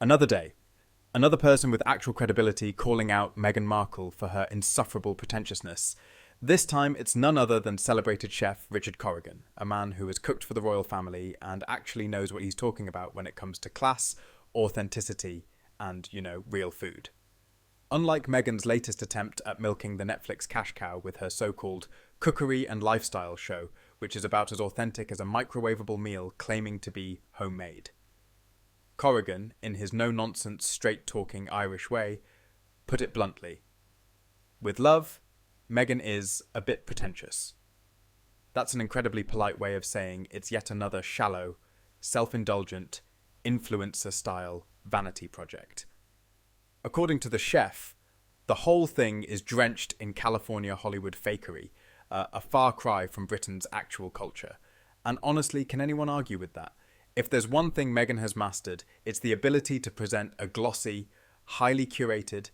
Another day, another person with actual credibility calling out Meghan Markle for her insufferable pretentiousness. This time it's none other than celebrated chef Richard Corrigan, a man who has cooked for the royal family and actually knows what he's talking about when it comes to class, authenticity, and, real food. Unlike Meghan's latest attempt at milking the Netflix cash cow with her so-called cookery and lifestyle show, which is about as authentic as a microwavable meal claiming to be homemade. Corrigan, in his no-nonsense, straight-talking Irish way, put it bluntly. With love, Meghan is a bit pretentious. That's an incredibly polite way of saying it's yet another shallow, self-indulgent, influencer-style vanity project. According to the chef, the whole thing is drenched in California Hollywood fakery, a far cry from Britain's actual culture. And honestly, can anyone argue with that? If there's one thing Meghan has mastered, it's the ability to present a glossy, highly curated,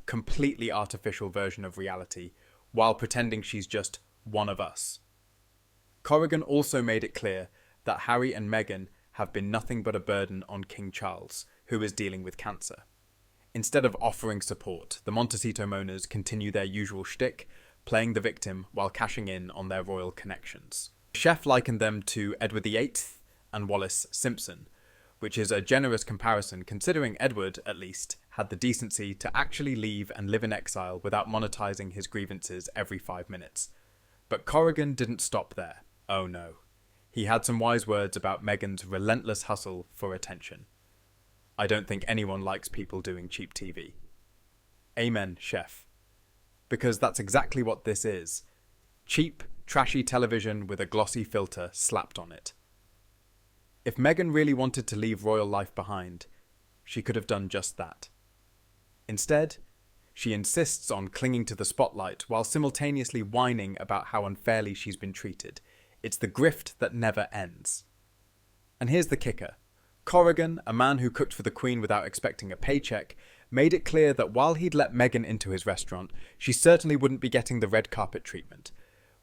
completely artificial version of reality while pretending she's just one of us. Corrigan also made it clear that Harry and Meghan have been nothing but a burden on King Charles, who is dealing with cancer. Instead of offering support, the Montecito Moaners continue their usual shtick, playing the victim while cashing in on their royal connections. The chef likened them to Edward VIII and Wallis Simpson, which is a generous comparison considering Edward, at least, had the decency to actually leave and live in exile without monetizing his grievances every 5 minutes. But Corrigan didn't stop there. Oh no. He had some wise words about Meghan's relentless hustle for attention. I don't think anyone likes people doing cheap TV. Amen, chef. Because that's exactly what this is. Cheap, trashy television with a glossy filter slapped on it. If Meghan really wanted to leave royal life behind, she could have done just that. Instead, she insists on clinging to the spotlight while simultaneously whining about how unfairly she's been treated. It's the grift that never ends. And here's the kicker. Corrigan, a man who cooked for the Queen without expecting a paycheck, made it clear that while he'd let Meghan into his restaurant, she certainly wouldn't be getting the red carpet treatment.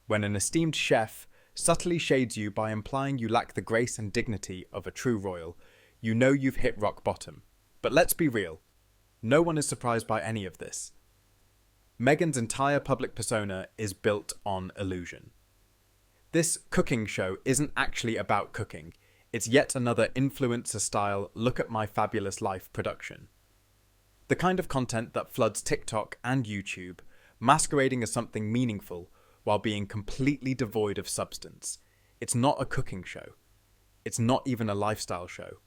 When an esteemed chef subtly shades you by implying you lack the grace and dignity of a true royal, you know you've hit rock bottom. But let's be real. No one is surprised by any of this. Meghan's entire public persona is built on illusion. This cooking show isn't actually about cooking. It's yet another influencer-style look-at-my-fabulous-life production. The kind of content that floods TikTok and YouTube, masquerading as something meaningful while being completely devoid of substance. It's not a cooking show. It's not even a lifestyle show.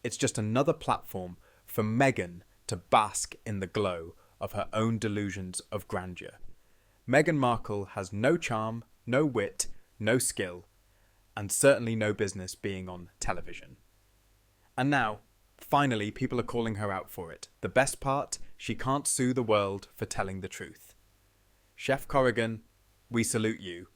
It's just another platform for Meghan to bask in the glow of her own delusions of grandeur. Meghan Markle has no charm, no wit, no skill, and certainly no business being on television. And now, finally, people are calling her out for it. The best part, she can't sue the world for telling the truth. Chef Corrigan, we salute you.